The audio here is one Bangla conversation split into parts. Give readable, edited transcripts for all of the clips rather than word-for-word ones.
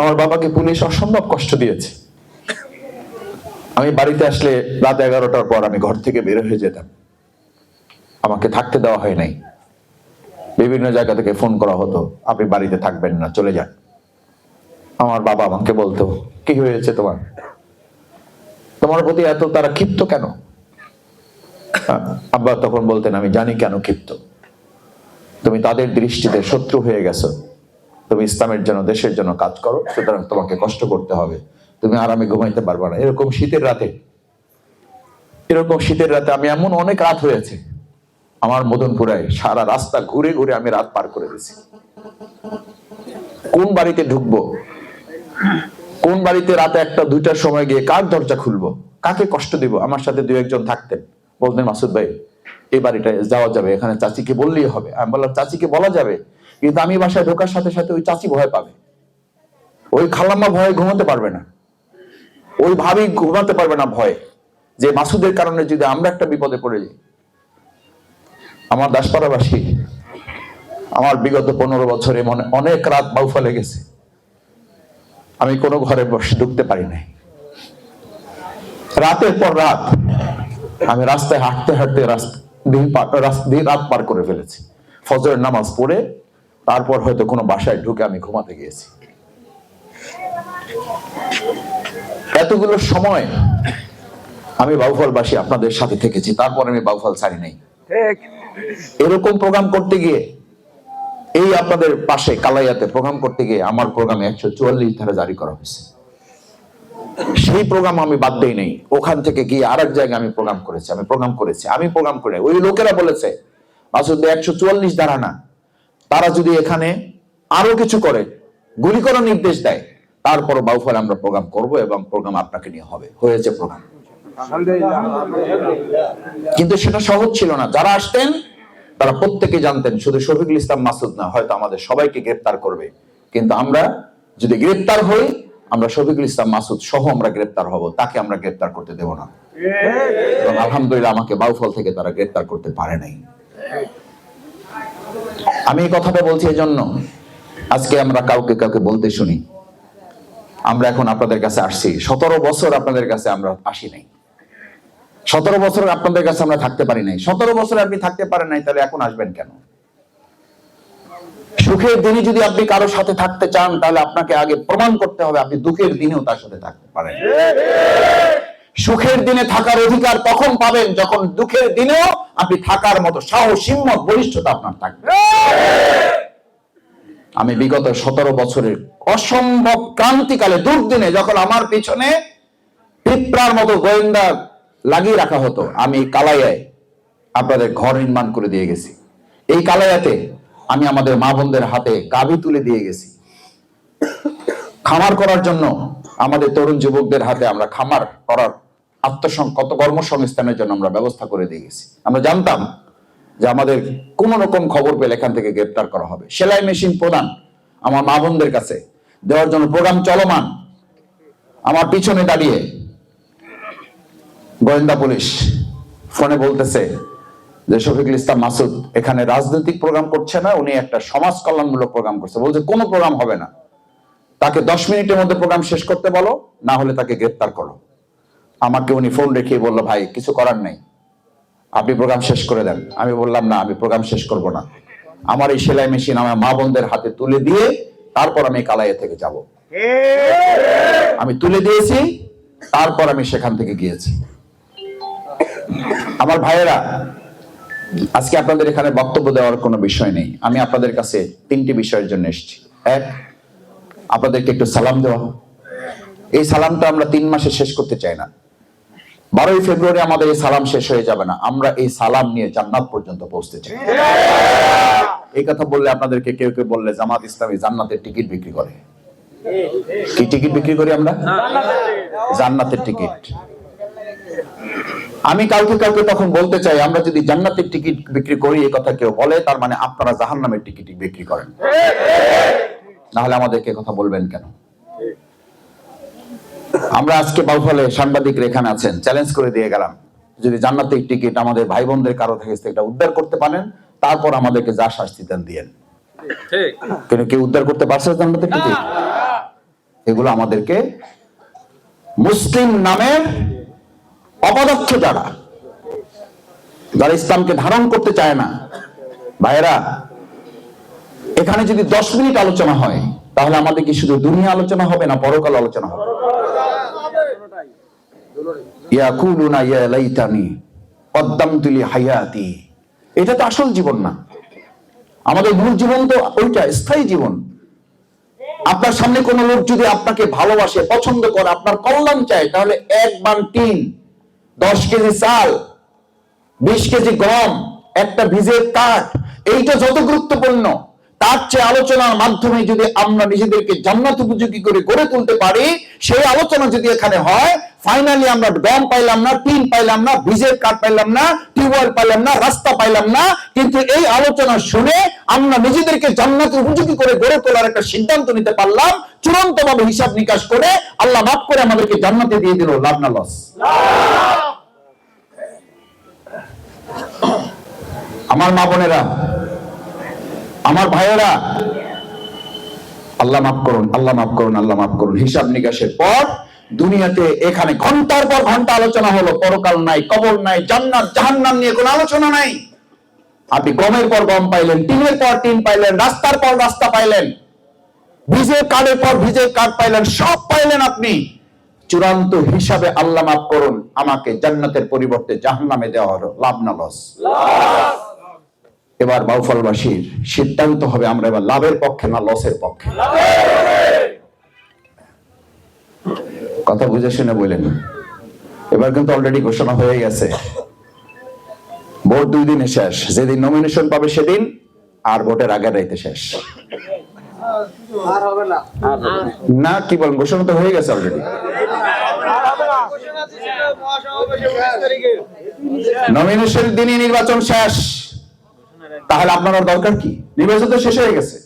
আমার বাবাকে পুলিশ অসম্ভব কষ্ট দিয়েছে। আমি বাড়িতে আসলে রাত 11টার পর আমি ঘর থেকে বের হয়ে যেতাম, আমাকে থাকতে দেওয়া হয় নাই। বিভিন্ন জায়গা থেকে ফোন করা হতো, আপনি বাড়িতে থাকবেন না, চলে যান। আমার বাবা আমাকে বলতো, কি হয়েছে তোমার, তোমার প্রতি এত তারা ক্ষিপ্ত কেন? আব্বা তখন বলতেন, আমি জানি কেন ক্ষিপ্ত, তুমি তাদের দৃষ্টিতে শত্রু হয়ে গেছো, তুমি ইসলামের জন্য দেশের জন্য কাজ করো, সুতরাং তোমাকে কষ্ট করতে হবে, তুমি আরামে ঘুমাইতে পারবে না। এরকম শীতের রাতে আমি এমন অনেক রাত হয়েছে আমার মদনপুরায়, সারা রাস্তা ঘুরে ঘুরে আমি রাত পার করে দিয়েছি। কোন বাড়িতে ঢুকবো, কোন বাড়িতে রাতে 1-2টার সময় গিয়ে কার দরজা খুলবো, কাকে কষ্ট দিব। আমার সাথে 2-1 জন থাকতেন, বলতেন, মাসুদ ভাই এই বাড়িটায় যাওয়া যাবে, এখানে চাচিকে বললেই হবে। আমি বললাম, চাচিকে বলা যাবে, কিন্তু আমি বাসায় ঢোকার সাথে সাথে ওই চাচি ভয় পাবে, ওই খালাম্মা ভয়ে ঘুমাতে পারবে না, ওই ভাবি ঘুমাতে পারবে না ভয়ে, যে মাসুদের কারণে যদি আমরা একটা বিপদে পড়ে যাই। আমার দাসপাড়াবাসী, আমার বিগত 15 বছরে অনেক রাত বাউফলে গেছে, আমি কোনো ঘরে বসে ঢুকতে পারি নাই। রাতের পর রাত আমি রাস্তায় হাঁটতে হাঁটতে রাত পার করে ফেলেছি। ফজরের নামাজ পড়ে তারপর হয়তো কোনো বাসায় ঢুকে আমি ঘুমাতে গিয়েছি। এতগুলো সময় আমি বাউফলবাসী আপনাদের সাথে থেকেছি, তারপর আমি বাউফল ছাড়ি নাই। এরকম প্রোগ্রাম করতে গিয়ে, এই আপনাদের পাশে কালাইয়াতে প্রোগ্রাম করতে গিয়ে আমার প্রোগ্রামে 144 ধারা জারি করা হয়েছে। সেই প্রোগ্রাম আমি বাদ দেই নাই, ওখান থেকে গিয়ে আরেক জায়গায় আমি প্রোগ্রাম করে ওই লোকেরা বলেছে, মাসুদ 144 ধারা না, তারা যদি এখানে আরো কিছু করে, গুলি করার নির্দেশ দেয়, তারপর বাউফলে আমরা প্রোগ্রাম করব এবং প্রোগ্রাম আপনাকে নিয়ে হবে। হয়েছে প্রোগ্রাম, কিন্তু সেটা সহজ ছিল না। যারা আসতেন তারা প্রত্যেকে জানতেন শুধু শফিকুল ইসলাম মাসুদ না, হয়তো আমাদের সবাইকে গ্রেফতার করবে, কিন্তু আমরা যদি গ্রেফতার হই, আমরা শফিকুল ইসলাম মাসুদ সহ আমরা গ্রেফতার হব, তাকে আমরা গ্রেফতার করতে দেব না। এবং আলহামদুলিল্লাহ আমাকে বাউফল থেকে তারা গ্রেফতার করতে পারে নাই। আমি এই কথাটা বলছি এজন্য, আজকে আমরা কাউকে বলতে শুনি আমরা এখন আপনাদের কাছে আসছি। 17 বছর আপনাদের কাছে আমরা আসি নাই, 17 বছর আপনাদের কাছে আমরা থাকতে পারি নাই। 17 বছর আপনি থাকতে পারেন নাই, তাহলে এখন আসবেন কেন? সুখের দিনে যদি আপনি কারোর সাথে থাকতে চান, তাহলে আপনাকে আগে প্রমাণ করতে হবে আপনি দুঃখের দিনেও তার সাথে থাকতে পারেন। সুখের দিনে থাকার অধিকার তখন পাবেন যখন দুঃখের দিনেও আপনি থাকার মতো সাহস, হিম্মত, বলিষ্ঠতা আপনার থাকবে। আমি বিগত 17 বছরের অসম্ভব ক্রান্তিকালে, দুর্দিনে, যখন আমার পিছনে পিঁপড়ার মতো গোয়েন্দা লাগিয়ে রাখা হতো, আমি কালাইয়ায় আপনাদের ঘর নির্মাণ করে দিয়ে গেছি। এই কালাইয়াতে আমি আমাদের মা বোনদের হাতে গাভী তুলে দিয়ে গেছি। খামার করার জন্য আমাদের তরুণ যুবকদের হাতে আমরা খামার করার কর্মসংস্থানের জন্য আমরা ব্যবস্থা করে দিয়ে গেছি। আমরা জানতাম যে আমাদের কোন রকম খবর পেলে এখান থেকে গ্রেফতার করা হবে। সেলাই মেশিন প্রদান আমার মা বোনদের কাছে দেওয়ার জন্য প্রোগ্রাম চলমান। আমার পিছনে দাঁড়িয়ে গোয়েন্দা পুলিশ ফোনে বলতেছে যে শফিকুল ইসলাম মাসুদ এখানে রাজনৈতিক প্রোগ্রাম করছে না, উনি একটা সমাজ কল্যাণমূলক প্রোগ্রাম করছে। বলছে কোনো প্রোগ্রাম হবে না, তাকে 10 মিনিটের মধ্যে প্রোগ্রাম শেষ করতে বলো, না হলে তাকে গ্রেফতার করো। আমাকে উনি ফোন রেখে বললো, ভাই কিছু করার নেই, আপনি প্রোগ্রাম শেষ করে দেন। আমি বললাম, না, আমি প্রোগ্রাম শেষ করব না, আমার এই সেলাই মেশিন আমার মা বোনদের হাতে তুলে দিয়ে তারপর আমি কালাইয়া থেকে যাব। আমি তুলে দিয়েছি, তারপর আমি সেখান থেকে গিয়েছি। আমার ভাইয়েরা, আজকে আপনাদের এখানে বক্তব্য দেওয়ার কোনো বিষয় নেই। আমি আপনাদের কাছে 3টি বিষয়ের জন্য এসেছি। এক, আপনাদেরকে একটু সালাম দেওয়া। এই সালামটা আমরা 3 মাসে শেষ করতে চাই না। 12ই ফেব্রুয়ারি আমাদের এই সালাম শেষ হয়ে যাবে না, আমরা এই সালাম নিয়ে জান্নাত পর্যন্ত পৌঁছতে চাই। এই কথা বললে আপনাদেরকে কেউ কেউ বললে জামাত ইসলামী জান্নাতের টিকিট বিক্রি করে। কি টিকিট বিক্রি করি আমরা? জান্নাতের টিকিট। আমি কাউকে তখন বলতে চাই, আমরা যদি জান্নাতের টিকিট বিক্রি করি এই কথা কেউ বলে, তার মানে আপনারা জাহান্নামের টিকিট বিক্রি করেন। না হলে আমাদেরকে কথা বলবেন কেন? আমরা আজকে বাউফলে সাংবাদিকরা এখানে আছেন, চ্যালেঞ্জ করে দিয়ে গেলাম, যদি জান্নাতের টিকিট আমাদের ভাই বোনদের কারো থেকে এটা উদ্ধার করতে পারেন, তারপর আমাদেরকে যা শাস্তি দেন দিয়েন। কেন কেউ উদ্ধার করতে পারছে জান্নাতের টিকিট? এগুলো আমাদেরকে মুসলিম নামের অপদার্থ যারা ইসলামকে ধারণ করতে চায় না, ভাইয়েরা, এখানে যদি 10 মিনিট আলোচনা হয় তাহলে আমাদের কি শুধু দুনিয়া আলোচনা হবে না পরকাল আলোচনা হবে? ইয়াকুলুনা ইয়া লাইতানি কদ্দামতু লি হায়াতি। এটা তো আসল জীবন না। আমাদের মূল জীবন তো ওইটা, স্থায়ী জীবন। আপনার সামনে কোন লোক যদি আপনাকে ভালোবাসে, পছন্দ করে, আপনার কল্যাণ চায়, তাহলে 1 বান টিন, 10 কেজি চাল, 20 কেজি গম, একটা ভিজের কাঠ, এইটা যত গুরুত্বপূর্ণ, তার চেয়ে আলোচনার মাধ্যমে যদি আমরা নিজেদেরকে জান্নাত উপযোগী করে গড়ে তুলতে পারি, সেই আলোচনা যদি এখানে হয়, ফাইনালি আমরা গম পাইলাম না, টিন পাইলাম না, ভিজের কাঠ পাইলাম না, টিউবওয়েল পাইলাম না, রাস্তা পাইলাম না, কিন্তু এই আলোচনা শুনে আমরা নিজেদেরকে জান্নাত উপযোগী করে গড়ে তোলার একটা সিদ্ধান্ত নিতে পারলাম, চূড়ান্ত ভাবে হিসাব নিকাশ করে আল্লাহ মাফ করে আমাদেরকে জান্নাতে দিয়ে দিল। লাভ না লস? আমার মা বোনেরা, আমার ভাইয়েরা, আল্লাহ মাফ করুন, আল্লাহ মাফ করুন, আল্লাহ মাফ করুন। হিসাব নিকাশের পর দুনিয়াতে এখানে ঘন্টার পর ঘন্টা আলোচনা হলো, পরকাল নাই, কবর নাই, জান্নাত জাহান্নাম নিয়ে কোনো আলোচনা নাই। আপনি গমের পর গম পাইলেন, টিনের পর টিন পাইলেন, রাস্তার পর রাস্তা পাইলেন, ভিজে কাঠের পর ভিজে কাঠ পাইলেন, সব পাইলেন আপনি। চূড়ান্ত হিসাবে আল্লাহ মাফ করুন, আমাকে জান্নাতের পরিবর্তে জাহান্নামে দেওয়া হলো। লাভ না লস? এবার বাউফলবাসীর সিদ্ধান্ত হবে আমরা এবার লাভের পক্ষে না লসের পক্ষে। কথা বুঝে শুনে বলেন। এবার কিন্তু অলরেডি ঘোষণা হয়ে গেছে, ভোট 2 দিনে শেষ। যেদিন নমিনেশন পাবে সেদিন, আর ভোটের আগের রাইতে শেষ। না কি বলেন? ঘোষণা তো হয়ে গেছে অলরেডি। নমিনেশন দিনই নির্বাচন শেষ, তাহলে আপনার দরকার কি? নির্বাচন তো শেষ হয়ে গেছে,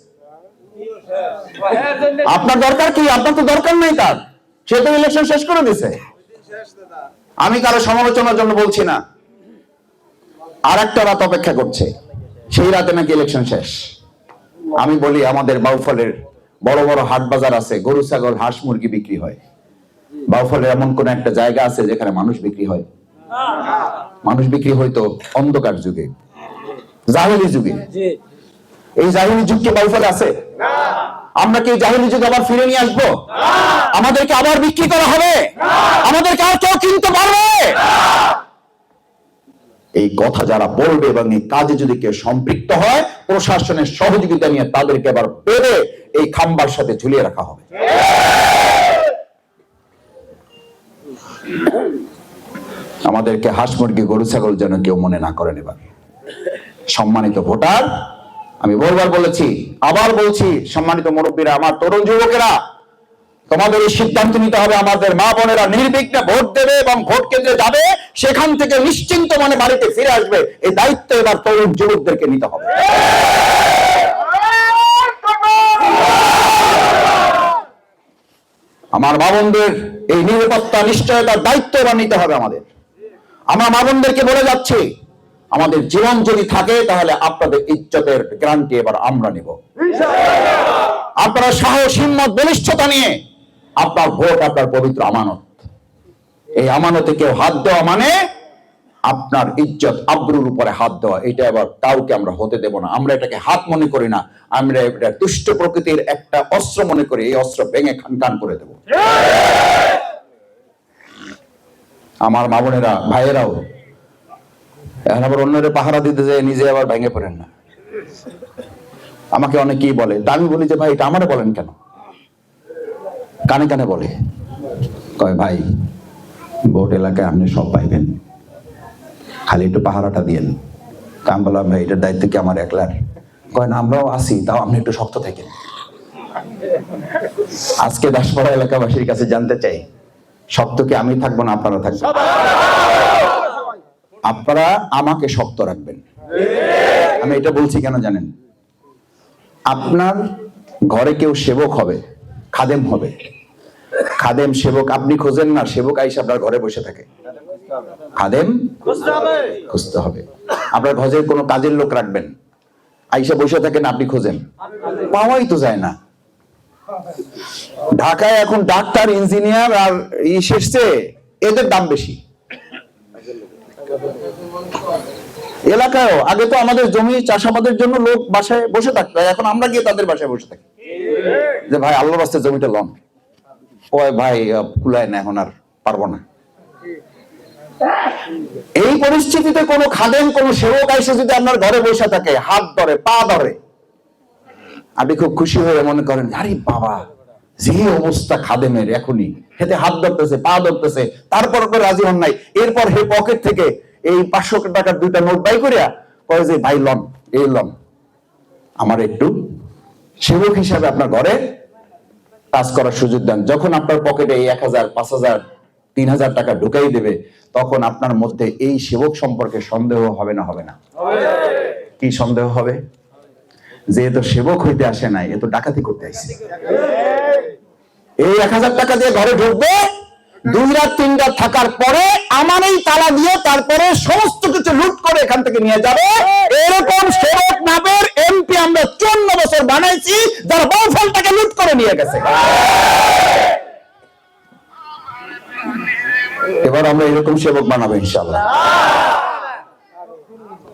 আপনার দরকার কি? আপনার তো দরকার নেই তার, সে তো ইলেকশন শেষ করে দিয়েছে। আমি কারো সমালোচনার জন্য বলছি না, আর একটা রাত অপেক্ষা করছে, সেই রাতে নাকি ইলেকশন শেষ। আমি বলি, আমাদের বাউফলের বড় বড় হাট বাজার আছে, গরু ছাগল হাঁস মুরগি বিক্রি হয়। বাউফলের এমন কোন একটা জায়গা আছে যেখানে মানুষ বিক্রি হয়? মানুষ বিক্রি হয়তো অন্ধকার যুগে, জাহেলি যুগে। এই জাহেলি যুগ কি বাউফলে আছে? আমরা কি জাহেলি যুগ আবার ফিরে নিয়ে আসবো? আমাদেরকে আবার বিক্রি করা হবে? আমাদেরকে আর কেউ কিনতে পারবে? এই কথা যারা বলবে এবং এই কাজে যদি কেউ সম্পৃক্ত হয়, প্রশাসনের সহযোগিতা নিয়ে তাদেরকে আবার পেরে এই খাম্বার সাথে ঝুলিয়ে রাখা হবে। আমাদেরকে হাঁস মুরগি গরু ছাগল যেন কেউ মনে না করেন। এবার সম্মানিত ভোটার, আমি বহুবার বলেছি, আবার বলছি, সম্মানিত মুরব্বীরা, আমার তরুণ যুবকেরা, তোমাদের এই সিদ্ধান্ত নিতে হবে। আমাদের মা বোনেরা নির্বিঘ্নে ভোট দেবে এবং ভোট কেন্দ্রে যাবে, সেখান থেকে নিশ্চিন্ত মনে বাড়িতে ফিরে আসবে। এই দায়িত্ব এবার তরুণ যুবকদেরকে নিতে হবে। আমার মা বোনদের এই নিরাপত্তা নিশ্চয়তার দায়িত্ব এবার নিতে হবে আমাদের। আমরা মা বোনদেরকে বলে যাচ্ছি, আমাদের জীবন যদি থাকে তাহলে আপনাদের ইজ্জতের গ্যারান্টি এবার আমরা নিব। আপনারা সাহস, হিম্মত, বলিষ্ঠতা নিয়ে আপনার ভোট আপনার পবিত্র আমানত। এই আমানতে কেউ হাত দেওয়া মানে আপনার ইজ্জত আবরুর উপরে হাত দেওয়া। এটা এবার কাউকে আমরা হতে দেব না। আমরা এটাকে হাত মনে করি না, আমরা এটা দুষ্ট প্রকৃতির একটা অস্ত্র মনে করি। এই অস্ত্র ভেঙে খানখান করে দেব। আমার মা বোনেরা, ভাইয়েরাও, এখন আবার অন্যের পাহারা দিতে যায়, নিজে আবার ভেঙে পড়েন না। আমাকে অনেকেই বলে, তা আমি বলি যে ভাই, এটা আমারে বলেন কেন? কানে কানে বলে, কয় ভাই, ভোট এলাকায় আপনি সব পাইবেন, খালি একটু পাহারাটা দিয়েন। তা আমি বললাম, ভাই, এটার দায়িত্ব কি আমার একলার? কয় না, আমরাও আছি, তাও আপনি একটু শক্ত থাকেন। আজকে দাসপাড়া এলাকাবাসীর কাছে জানতে চাই, শক্ত কি আমি থাকবো না আপনারা থাকবেন? আপনারা আমাকে শক্ত রাখবেন। আমি এটা বলছি কেন জানেন? আপনার ঘরে কেউ সেবক হবে, খাদেম হবে। খাদেম সেবক আপনি খোঁজেন না, সেবক আইসা আপনার ঘরে বসে থাকে। খাদেম খুঁজতে হবে। আপনার ঘরে কোনো কাজের লোক রাখবেন, আইসা বসে থাকেন, আপনি খোঁজেন, পাওয়াই তো যায় না। ঢাকায় এখন ডাক্তার, ইঞ্জিনিয়ার আর এসেছে, এদের দাম বেশি। এলাকায়ও আগে তো আমাদের জমি চাষাবাদের জন্য লোক বাসায় বসে থাকতো, এখন আমরা গিয়ে তাদের বাসায় বসে থাকি যে ভাই আল্লাহর রাস্তায় জমিটা লন। ওই ভাই কুলায় না, এখন আর পারবো না। এই পরিস্থিতিতে কোনো খাদেম, কোনো সেবক এসে যদি আপনার ঘরে বসে থাকে, হাত ধরে, পা ধরে, আপনি খুব খুশি হয়ে মনে করেন আরে বাবা, যে অবস্থা খাদেমের এখনই, হেতে হাত ধরতেছে, পা ধরতেছে, তারপর রাজি হন নাই। এরপর হে পকেট থেকে এই 500 টাকার 2টা নোট বাই করিয়া কয় যে ভাই লন, এই লন, আমার একটু সেবক হিসাবে আপনার ঘরে কাজ করার সুযোগ দেন। যখন আপনার পকেটে এই 1000, 5000, 3000 টাকা ঢুকাই দেবে, তখন আপনার মধ্যে এই সেবক সম্পর্কে সন্দেহ হবে না? হবে না? কি সন্দেহ হবে? যে এ তো সেবক হইতে আসে নাই, এ তো ডাকাতি করতে আসছে। এই 1000 টাকা দিয়ে ঘরে ঢুকবে, 2 রাত 3 রাত থাকার পরে আমার এই তালা দিয়ে তারপরে সমস্ত কিছু লুট করে এখান থেকে নিয়ে যাবে। এরকম সেবক নামের এমপি আমরা 54 বছর বানাইছি, যারা বাউফলটাকে লুট করে নিয়ে গেছে। এবার আমরা এরকম সেবক বানাবো ইনশাআল্লাহ।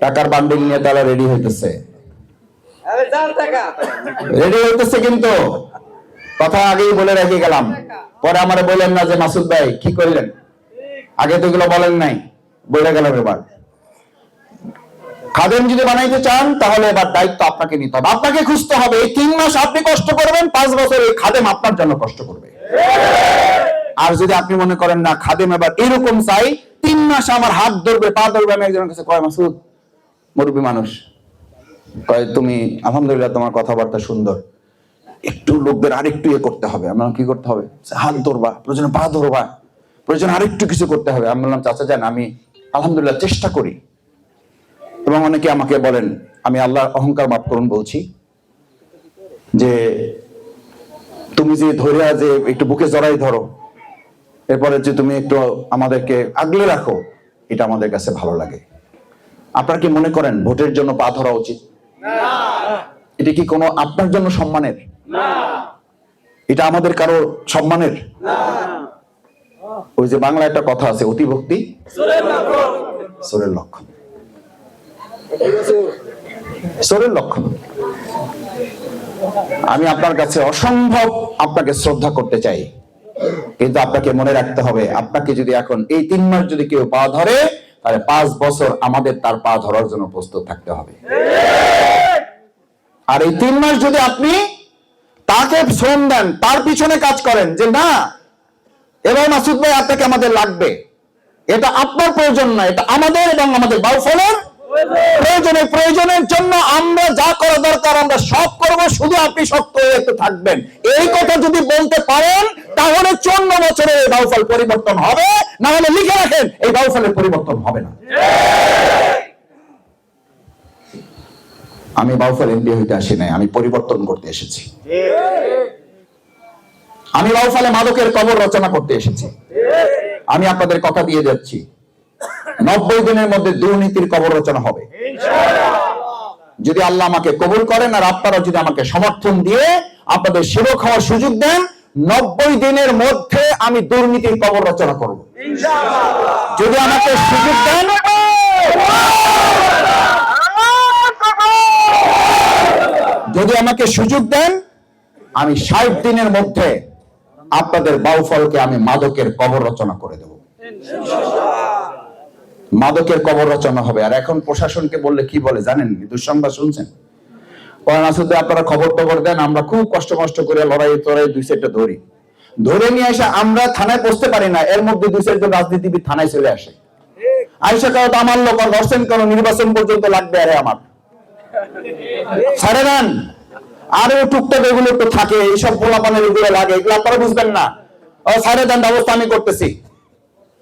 টাকার বান্ডিল নিয়ে তারা রেডি হইতেছে, রেডি হইতেছে, কিন্তু কথা আগেই বলে রেখে গেলাম। পরে আমারে বলেন না যে মাসুদ ভাই কি করলেন, আগে তো এগুলো বলেন নাই, বলে গেলাম। এবার খাদেম যদি বানাইতে চান তাহলে এবার দায়িত্ব আপনাকে নিতে হবে, আপনাকে খুঁজতে হবে। এই 3 মাস আপনি কষ্ট করবেন, 5 বছর এই খাদেম আপনার জন্য কষ্ট করবে। আর যদি আপনি মনে করেন না খাদেম এবার এরকম চাই, 3 মাস আমার হাত ধরবে, পা ধরবে, আমি একজনের কাছে কয় মাসুদ, মুরব্বী মানুষ, কয় তুমি আলহামদুলিল্লাহ তোমার কথাবার্তা সুন্দর, একটু লোকদের আরেকটু ইয়ে করতে হবে। আমরা কি করতে হবে? হাত ধরবা, প্রয়োজনে পা ধরবা, প্রয়োজনে আরেকটু কিছু করতে হবে। আমি বললাম চাচা যান, আমি আলহামদুলিল্লাহ চেষ্টা করি। এবং অনেকে আমাকে বলেন, আমি আল্লাহ অহংকার মাফ করুন বলছি, যে তুমি যে ধরিয়া যে একটু বুকে জড়াই ধরো, এরপরে যে তুমি একটু আমাদেরকে আগলে রাখো, এটা আমাদের কাছে ভালো লাগে। আপনারা কি মনে করেন ভোটের জন্য পা ধরা উচিত? এটা কি কোনো আপনার জন্য সম্মানের? এটা আমাদের কারো সম্মানের? ওই যে বাংলা একটা কথা আছে, অতি ভক্তি চোরের লক্ষণ। চোরের লক্ষণ। আমি আপনার কাছে অসম্ভব আপনাকে শ্রদ্ধা করতে চাই, কিন্তু আপনাকে মনে রাখতে হবে, আপনাকে যদি এখন এই 3 মাস যদি কেউ পা ধরে, তাহলে 5 বছর আমাদের তার পা ধরার জন্য প্রস্তুত থাকতে হবে। আর এই 3 মাস যদি আপনি তাকে শ্রম দেন, তার পিছনে কাজ করেন, যে না এবার মাসুদ ভাই আপনাকে আমাদের লাগবে, এটা আপনার প্রয়োজন না, এটা আমাদের এবং আমাদের বাউফলের প্রয়োজনের, প্রয়োজনের জন্য আমরা যা করা দরকার আমরা সব করব, শুধু আপনি শক্ত হয়ে একটু থাকবেন। এই কথা যদি বলতে পারেন, তাহলে 54 বছরে এই বাউফল পরিবর্তন হবে, না হলে লিখে রাখেন এই বাউফলের পরিবর্তন হবে না। আমি বাউফল এমপি হইতে আসি নাই, আমি পরিবর্তন করতে এসেছি। আমি বাউফলে মাদকের কবর রচনা করতে এসেছি। আমি আপনাদের কথা দিয়ে যাচ্ছি, 90 দিনের মধ্যে দুর্নীতির কবর রচনা হবে যদি আল্লাহ আমাকে কবুল করেন, আর আপনারা যদি আমাকে সমর্থন দিয়ে আপনাদের সেবক হওয়ার সুযোগ দেন। 90 দিনের মধ্যে আমি দুর্নীতির কবর রচনা করব যদি আমাকে সুযোগ দেন। যদি আমাকে সুযোগ দেন, আমি 60 দিনের মধ্যে আপনাদের বাউফলকে আমি মাদকের কবর রচনা করে দেব। মাদকের কবর রচনা হবে। আর এখন প্রশাসনকে বললে কি বলে জানেন? দুঃসংবাদ শুনছেন? আপনারা খবর টবর দেন, আমরা খুব কষ্ট করে লড়াই 2-4টা ধরে নিয়ে আসে আমরা থানায় পৌঁছতে পারি না, এর মধ্যে 2-4জন রাজনীতিবিদ থানায় চলে আসে। আইসা কারো তো আমার লোক ধরছেন, কারো নির্বাচন পর্যন্ত লাগবে, আরে আমার ছাড়ে দেন। আরো টুকটাক এগুলো একটু থাকে, এইসব পোলাপানের এগুলো লাগে, এগুলো আপনারা বুঝবেন না। ছাড়ে দেন, ব্যবস্থা আমি করতেছি,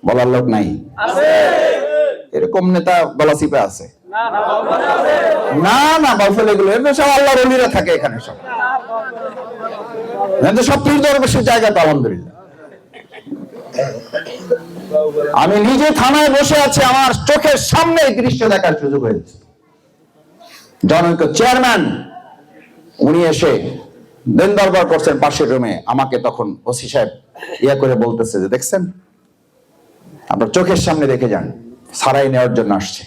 বলার লোক নাই। এরকম নেতা গলা চিপে আছে না, না বাউফল এগুলো সব আল্লাহর ওলিরা থাকে এখানে, সব পীর দরবেশের জায়গা তো আলহামদুলিল্লাহ। আমি নিজে থানায় বসে আছি, আমার চোখের সামনে এই দৃশ্য দেখার সুযোগ হয়েছে। জনৈক চেয়ারম্যান উনি এসে দেন দরবার করছেন পাশের রুমে, আমাকে তখন ওসি সাহেব ইয়া করে বলতেছে যে দেখছেন, আপনার চোখের সামনে দেখে যান, সারাই নেওয়ার জন্য আসছে।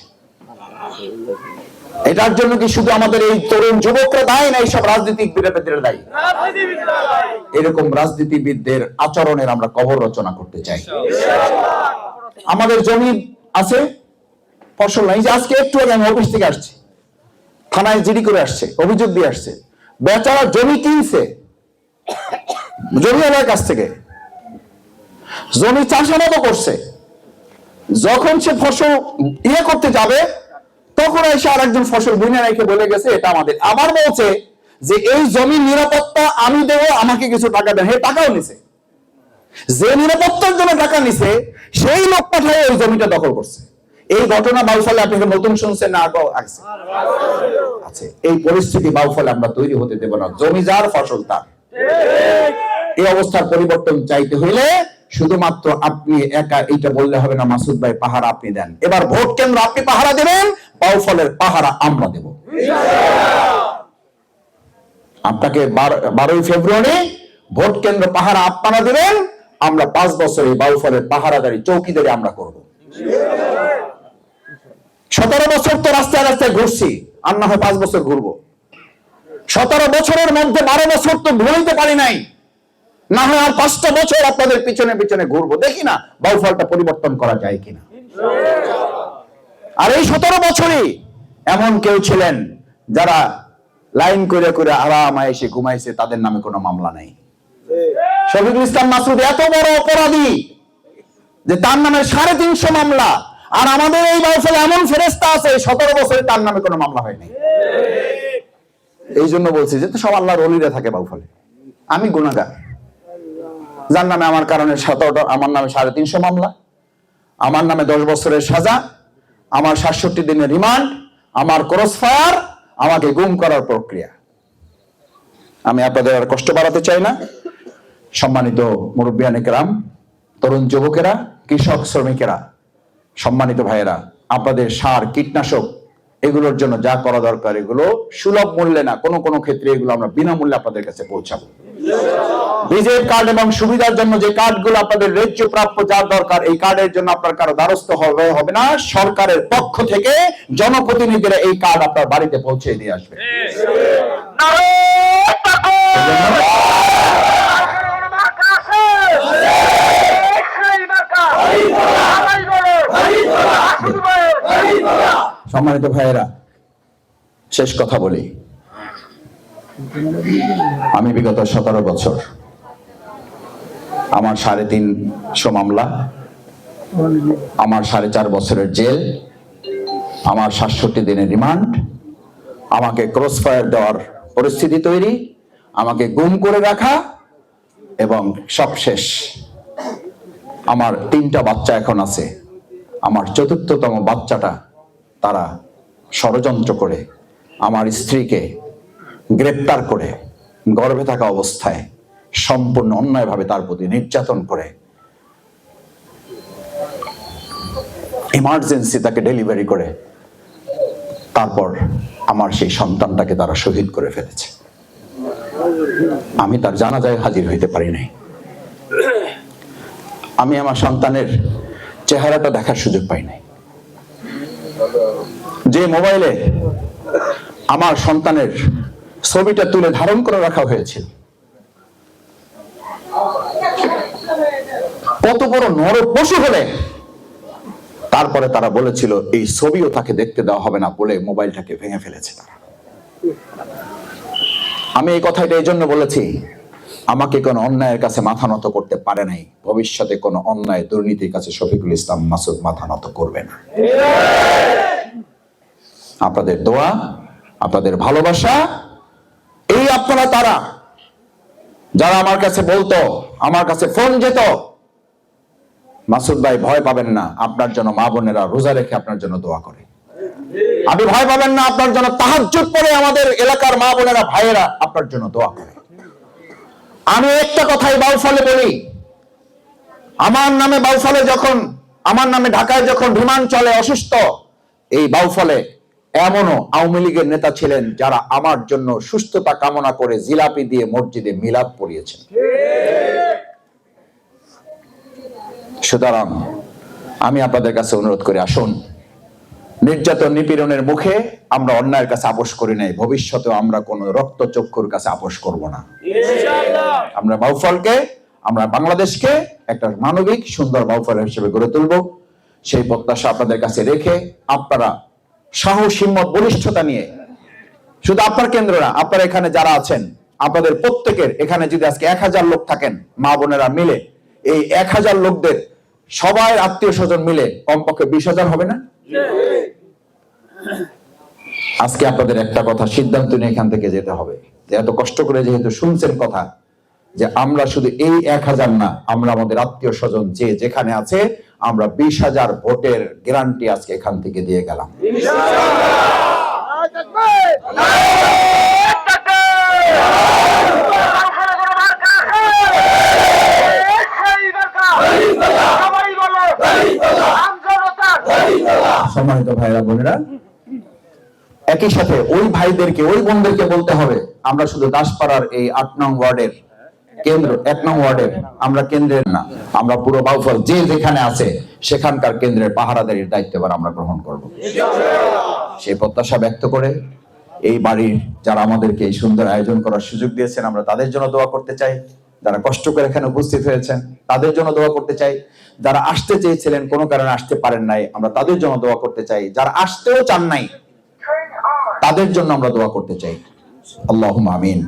এটার জন্য কি শুধু আমাদের এই তরুণ যুবকরা দায়ী না, এইসব রাজনীতিবিদরা দায়ী? এরকম রাজনীতিবিদদের আচরণের আমরা কবর রচনা করতে চাই। আমাদের জমি আছে, ফসল নাই। যে আজকে একটু আগে আমি অফিস থেকে আসছি, থানায় জিডি করে আসছে, অভিযোগ দিয়ে আসছে, বেচারা জমি কিনছে জমিওয়ালার কাছ থেকে, জমি চাষাবাদ করছে। যখন সে ফসল ইয়ে করতে যাবে, তখন এসে আর একজন ফসল বুনে রেখে বলে গেছে এটা আমাদের। আবার বলছে যে এই জমির নিরাপত্তা আমি দেবো, আমাকে কিছু টাকা দেন। হে, টাকাও নিছে। যে নিরাপত্তার জন্য টাকা নিছে সেই লোক পাঠায় ওই জমিটা দখল করছে। এই ঘটনা বাউফলে আপনি নতুন শুনছেন না? আছে। এই পরিস্থিতি বাউফলে আমরা তৈরি হতে দেব না। জমি যার, ফসল তার। এই অবস্থার পরিবর্তন চাইতে হইলে শুধুমাত্র আপনি একা এইটা বললে হবে না, মাসুদ ভাই পাহারা আপনি দেন। এবার ভোট কেন্দ্র আপনি পাহারা দেবেন, বাউফলের পাহারা আমরা দেব। আপনাকে 12ই ফেব্রুয়ারি ভোট কেন্দ্র পাহারা আপনারা দেবেন, আমরা 5 বছরে বাউফলের পাহারাদারি চৌকিদারি আমরা করব। 17 বছর তো রাস্তায় রাস্তায় ঘুরছি, আর না হয় 5 বছর ঘুরবো। 17 বছরের মধ্যে 12 বছর তো ঘুরতে পারি নাই, না হয় আর 5টা বছর আপনাদের পিছনে পিছনে ঘুরবো। দেখি না বাউফলটা পরিবর্তন করা যায় কিনা। আর এই 17 বছরই এমন কেউ ছিলেন যারা লাইন করে করে আরাম এসে ঘুমাইছে, তাদের নামে কোনো মামলা নাই। শফিকুল ইসলাম মাসুদ এত বড় অপরাধী যে তার নামে 350 মামলা। আর আমাদের এই বাউফলে এমন ফেরেশতা আছে 17 বছরে তার নামে কোনো মামলা হয়নি। এই জন্য বলছি যে সব আল্লাহর ওলিরা থাকে বাউফলে। আমি গুনাহগার, যার নামে আমার কারণে 17টা, আমার নামে 350 মামলা, আমার নামে 10 বছরের সাজা, আমার 67 দিনের রিমান্ড, আমার ক্রস ফায়ার, আমাকে গুম করার প্রক্রিয়া। আমি আপনাদের আর কষ্ট বাড়াতে চাই না। সম্মানিত মুরব্বিয়ানে কেরাম, তরুণ যুবকেরা, কৃষক শ্রমিকেরা, সম্মানিত ভাইয়েরা, আপনাদের সার, কীটনাশক এগুলোর জন্য যা করা দরকার এগুলো সুলভ মূল্যে না, কোনো কোনো ক্ষেত্রে এগুলো আমরা বিনামূল্যে আপনাদের কাছে পৌঁছাবো। বিজেপি কার্ড এবং সুবিধার জন্য যে কার্ডগুলো আপনাদের ন্যায্য প্রাপ্য যার দরকার, এই কার্ডের জন্য আপনার কারো দ্বারস্থ হবে না। সরকারের পক্ষ থেকে জনপ্রতিনিধিরা এই কার্ড আপনার বাড়িতে পৌঁছে দিয়ে আসবে। সম্মানিত ভাইয়েরা, শেষ কথা বলি। আমি বিগত 17 বছর, আমার 350 মামলা, আমার 4.5 বছরের জেল, আমার 67 দিনের রিমান্ড, আমাকে ক্রস ফায়ার দেওয়ার পরিস্থিতি তৈরি, আমাকে গুম করে রাখা, এবং সবশেষ আমার 3টা বাচ্চা এখন আছে। আমার 4র্থতম বাচ্চাটা তারা ষড়যন্ত্র করে আমার স্ত্রীকে গ্রেপ্তার করে গর্ভে থাকা অবস্থায় সম্পূর্ণ অন্যায়ভাবে তার প্রতি নির্যাতন করে ইমার্জেন্সি তাকে ডেলিভারি করে তারপর আমার সেই সন্তানটাকে তারা শহীদ করে ফেলেছে। আমি তার জানাজায় হাজির হইতে পারি নাই। আমি আমার সন্তানের চেহারাটা দেখার সুযোগ পাই নাই। যে মোবাইলে আমার সন্তানের ছবিটা তুলে ধারণ করে রাখা হয়েছিল, কত বড় নর পশু হলে তারপরে তারা বলেছিল এই ছবিও তাকে দেখতে দেওয়া হবে না বলে মোবাইলটাকে ভেঙে ফেলেছে তারা। আমি এই কথাটা এই জন্য বলেছি, আমাকে কোনো অন্যায়ের কাছে মাথা নত করতে পারে নাই, ভবিষ্যতে কোনো অন্যায় দুর্নীতির কাছে শফিকুল ইসলাম মাসুদ মাথা নত করবে না। আপনাদের দোয়া, আপনাদের ভালোবাসা, এই আপনারা তারা যারা আমার কাছে বলতো, আমার কাছে ফোন যেত, মাসুদ ভাই ভয় পাবেন না, আপনার জন্য মা বোনেরা রোজা রেখে আপনার জন্য দোয়া করে। আপনি ভয় পাবেন না, আপনার জন্য তাহাজ্জুদ পড়ে আমাদের এলাকার মা বোনেরা, ভাইয়েরা আপনার জন্য দোয়া করে। আমি একটা কথাই বাউফলে বলি, আমার নামে বাউফলে যখন, আমার নামে ঢাকায় যখন বিমান চলে অসুস্থ, এই বাউফলে এমনও আওয়ামী লীগের নেতা ছিলেন যারা আমার জন্য সুস্থতা কামনা করে জিলাপি দিয়ে মসজিদে মিলাদ পড়িয়েছেন। সুতরাং আমি আপনাদের কাছে অনুরোধ করে, আসুন, নির্যাতন নিপীড়নের মুখে আমরা অন্যায়ের কাছে আপোষ করি নাই, ভবিষ্যতেও আমরা কোন রক্তচক্ষুর কাছে আপোষ করব না। আমরা বাউফলকে, আমরা বাংলাদেশকে একটা মানবিক সুন্দর বাউফল হিসেবে গড়ে তুলব। সেই প্রত্যাশা আপনাদের কাছে রেখে আপনারা সাহস, হিম্মত, বলিষ্ঠতা নিয়ে, শুধু আপনার কেন্দ্র না, আপনারা এখানে যারা আছেন আপনাদের প্রত্যেকের, এখানে যদি আজকে 1000 লোক থাকেন মা বোনেরা মিলে, এই 1000 লোকদের সবাই আত্মীয় স্বজন মিলে কমপক্ষে 20,000 হবে না? আজকে আপনাদের একটা কথা সিদ্ধান্ত নিয়ে এখান থেকে যেতে হবে, যে এত কষ্ট করে যেহেতু শুনছেন কথা, যে আমরা শুধু এই 1000 না, আমরা আমাদের আত্মীয় স্বজন যে যেখানে আছে আমরা 20,000 ভোটের গ্যারান্টি আজকে এখান থেকে দিয়ে গেলাম। সম্মানিত ভাইরা বোনেরা, একই সাথে ওই ভাইদেরকে, ওই বোনদেরকে বলতে হবে, আমরা শুধু দাসপাড়ার এই 8 নং ওয়ার্ডের কেন্দ্র, 1 নং ওয়ার্ডের আমরা কেন্দ্রের না, আমরা পুরো বাউফল যে যেখানে আছে সেখানকার কেন্দ্রের পাহারাদারির দায়িত্ব এবার আমরা গ্রহণ করব। সেই প্রত্যাশা ব্যক্ত করে এই বাড়ির যারা আমাদেরকে এই সুন্দর আয়োজন করার সুযোগ দিয়েছেন, আমরা তাদের জন্য দোয়া করতে চাই। যারা কষ্ট করে এখানে উপস্থিত হয়েছেন তাদের জন্য দোয়া করতে চাই। যারা আসতে চেয়েছিলেন কোনো কারণে আসতে পারেন নাই, আমরা তাদের জন্য দোয়া করতে চাই। যারা আসতেও চান নাই তাদের জন্য আমরা দোয়া করতে চাই। আল্লাহুম্মা আমিন।